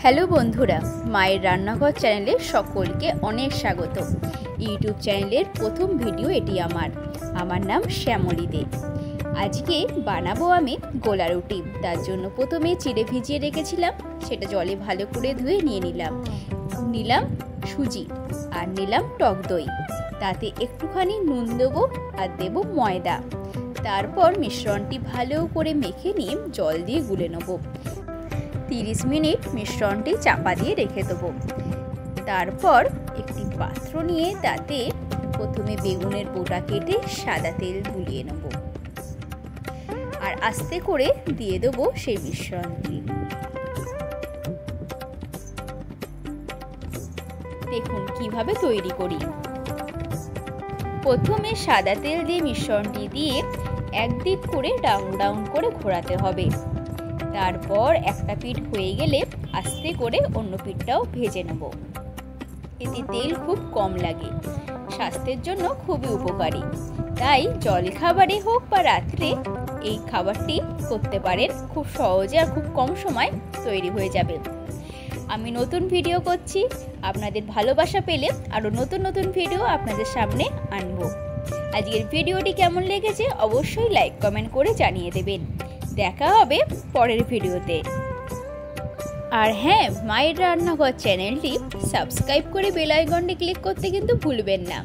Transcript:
Hello বন্ধুরা, মায়ের রান্নাঘর চ্যানেলে সকলকে অনেক স্বাগত। ইউটিউব চ্যানেলের প্রথম ভিডিও এটি আমার নাম শ্যামলী দে। আজকে বানাবো আমি গোলা রুটি। তার জন্য প্রথমে চিড়ে ভিজিয়ে রেখেছিলাম, সেটা জলে ভালো করে ধুয়ে নিয়ে নিলাম সুজি আর নিলাম টক দই। তাতে একটুখানি নুন দেবো আর দেবো ময়দা। তারপর মিশ্রণটি ভালো করে মেখে নিয়ে জল দিয়ে গুলে নেবো। 30 মিনিট মিশ্রণটি চাপা দিয়ে রেখে দেবো। তারপর একটি পাত্র নিয়ে তাতে প্রথমে বেগুনের বোটা কেটে সাদা তেল বুলিয়ে নেব আর আস্তে করে দিয়ে দেবো সেই মিশ্রণটি। দেখুন কিভাবে তৈরি করি। প্রথমে সাদা তেল দিয়ে মিশ্রণটি দিয়ে একদিক করে ডাউন করে ঘোরাতে হবে। তারপর একটা পিঠ হয়ে গেলে আস্তে করে অন্য পিঠটাও ভেজে নেব। এতে তেল খুব কম লাগে, স্বাস্থ্যের জন্য খুবই উপকারী। তাই জলখাবারে হোক বা রাত্রে এই খাবারটি করতে পারেন, খুব সহজে আর খুব কম সময় তৈরি হয়ে যাবে। আমি নতুন ভিডিও করছি, আপনাদের ভালোবাসা পেলে আরও নতুন ভিডিও আপনাদের সামনে আনবো। আজকের ভিডিওটি কেমন লেগেছে অবশ্যই লাইক কমেন্ট করে জানিয়ে দেবেন। দেখা হবে পরের ভিডিওতে। আর হ্যাঁ, মায়ের রান্নাঘর চ্যানেলটি সাবস্ক্রাইব করে বেল আইকনটি ক্লিক করতে কিন্তু ভুলবেন না।